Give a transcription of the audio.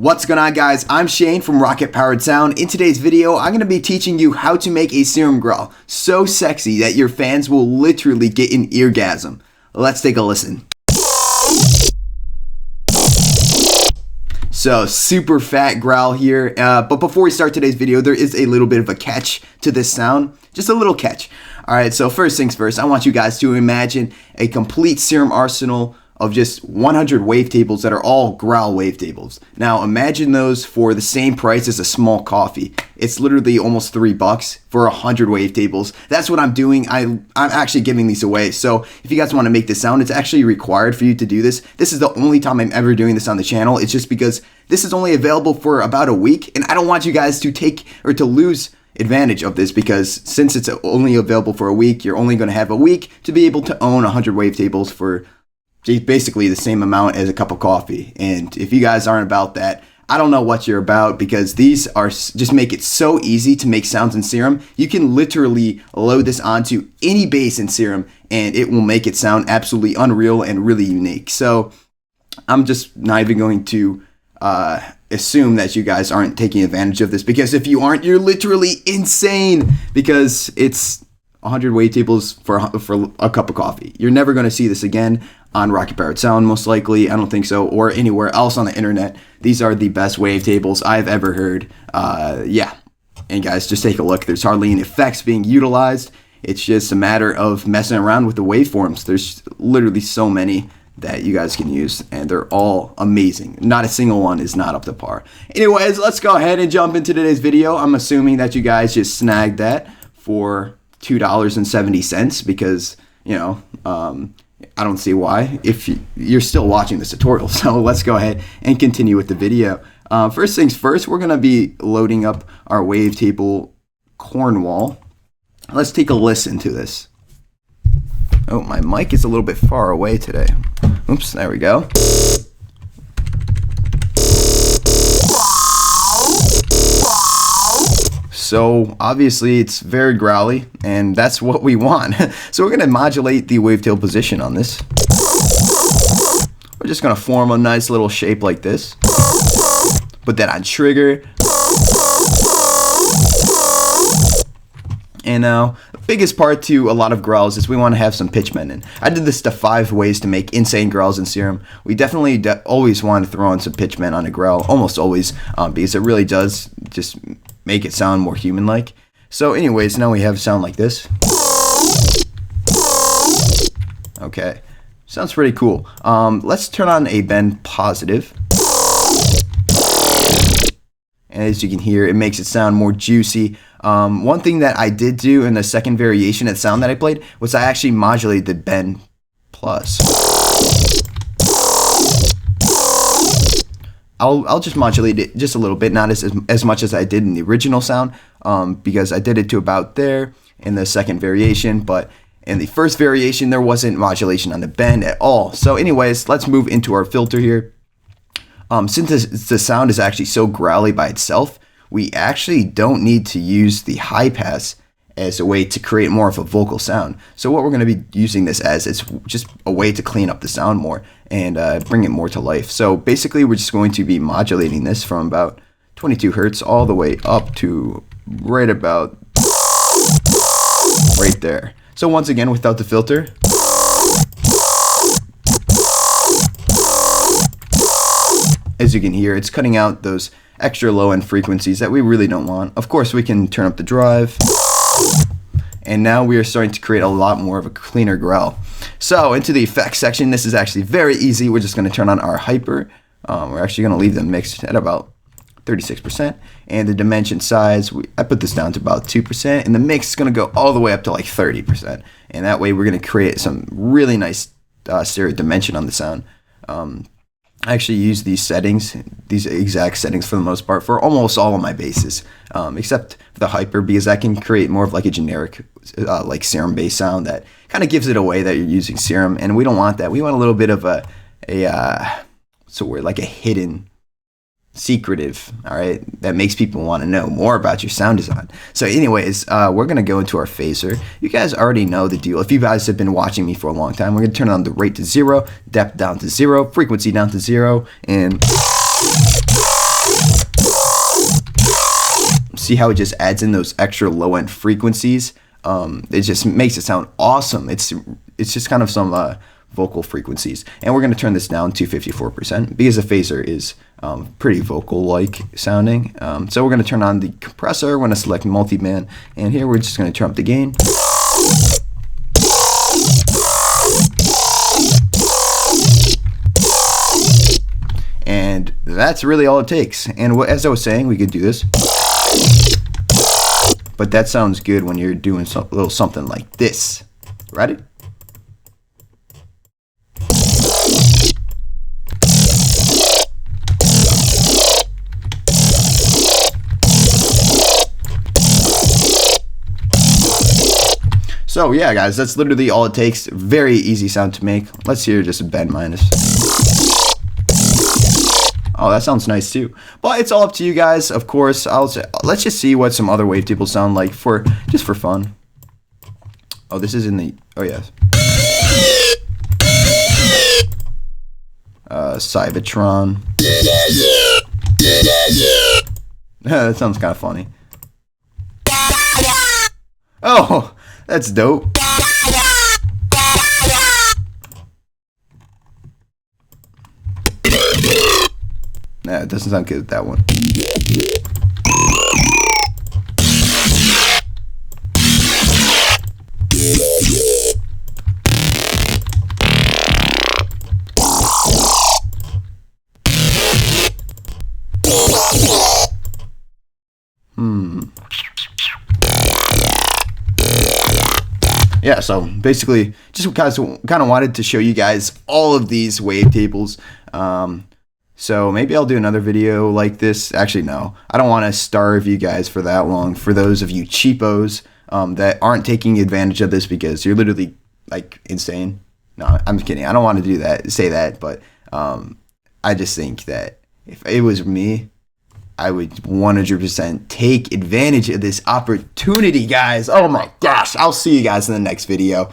What's going on, guys? I'm Shane from Rocket Powered Sound. In today's video, I'm going to be teaching you how to make a SERUM growl so sexy that your fans will literally get an eargasm. Let's take a listen. So, super fat growl here, but before we start today's video, there is a little bit of a catch to this sound. Just a little catch. Alright, so first things first, I want you guys to imagine a complete SERUM arsenal of just 100 wavetables that are all growl wavetables. Now imagine those for the same price as a small coffee. It's literally almost $3 for 100 wavetables. That's what I'm doing. I'm actually giving these away. So if you guys want to make this sound, it's actually required for you to do this. This is the only time I'm ever doing this on the channel. It's just because this is only available for about a week, and I don't want you guys to take or to lose advantage of this, because since it's only available for a week, you're only going to have a week to be able to own 100 wavetables for basically the same amount as a cup of coffee. And if you guys aren't about that, I don't know what you're about, because these are just make it so easy to make sounds in SERUM. You can literally load this onto any bass in SERUM and it will make it sound absolutely unreal and really unique. So I'm just not even going to assume that you guys aren't taking advantage of this, because if you aren't, you're literally insane, because it's 100 wavetables for a cup of coffee. You're never going to see this again on Rocket Powered Sound, most likely. I don't think so, or anywhere else on the internet. These are the best wavetables I've ever heard. Yeah, and guys, just take a look. There's hardly any effects being utilized. It's just a matter of messing around with the waveforms. There's literally so many that you guys can use, and they're all amazing. Not a single one is not up to par. Anyways, let's go ahead and jump into today's video. I'm assuming that you guys just snagged that for $2.70, because, you know, I don't see why if you're still watching this tutorial. So let's go ahead and continue with the video. First things first, we're going to be loading up our wavetable Cornwall. Let's take a listen to this. Oh, my mic is a little bit far away today. Oops, there we go. So obviously it's very growly, and that's what we want. So we're going to modulate the wavetail position on this. We're just going to form a nice little shape like this. Put that on trigger. And now, the biggest part to a lot of growls is we want to have some pitch bend in. I did this to 5 ways to make insane growls in SERUM. We definitely always want to throw in some pitch bend on a growl, almost always, because it really does just make it sound more human-like. So anyways, now we have a sound like this. Okay, sounds pretty cool. Let's turn on a bend positive. And as you can hear, it makes it sound more juicy. One thing that I did do in the second variation of the sound that I played was I actually modulated the bend plus. I'll just modulate it just a little bit, not as much as I did in the original sound, because I did it to about there in the second variation, but in the first variation there wasn't modulation on the bend at all. So anyways, let's move into our filter here. Since the sound is actually so growly by itself, we actually don't need to use the high pass as a way to create more of a vocal sound. So what we're going to be using this as is just a way to clean up the sound more and bring it more to life. So basically we're just going to be modulating this from about 22 hertz all the way up to right about right there. So once again, without the filter. As you can hear, it's cutting out those extra low end frequencies that we really don't want. Of course, we can turn up the drive. And now we are starting to create a lot more of a cleaner growl. So into the effects section, this is actually very easy. We're just going to turn on our hyper. We're actually going to leave them mixed at about 36%. And the dimension size, I put this down to about 2%. And the mix is going to go all the way up to like 30%. And that way we're going to create some really nice stereo dimension on the sound. I actually use these settings, these exact settings for the most part, for almost all of my basses, except for the hyper, because I can create more of like a generic like SERUM bass sound that kind of gives it away that you're using SERUM, and we don't want that. We want a little bit of like a hidden secretive, all right, that makes people want to know more about your sound design. So anyways, we're going to go into our phaser. You guys already know the deal. If you guys have been watching me for a long time, we're going to turn on the rate to 0, depth down to 0, frequency down to 0, and See how it just adds in those extra low end frequencies? It just makes it sound awesome. It's just kind of some vocal frequencies. And we're going to turn this down to 54% because the phaser is pretty vocal-like sounding. So we're going to turn on the compressor. We're going to select multiband, and here we're just going to turn up the gain. And that's really all it takes. And as I was saying, we could do this. But that sounds good when you're doing a little something like this. Ready? So yeah, guys, that's literally all it takes. Very easy sound to make. Let's hear just a bend minus. Oh, that sounds nice too. But it's all up to you guys, of course. Let's just see what some other wavetables sound like just for fun. Oh, this is in the yes. Cybertron. That sounds kind of funny. Oh, that's dope. Nah, it doesn't sound good with that one. Yeah, so basically, just kind of wanted to show you guys all of these wavetables. So maybe I'll do another video like this. Actually, no, I don't want to starve you guys for that long. For those of you cheapos that aren't taking advantage of this because you're literally like insane. No, I'm kidding. I don't want to say that, but I just think that if it was me, I would 100% take advantage of this opportunity, guys. Oh my gosh. I'll see you guys in the next video.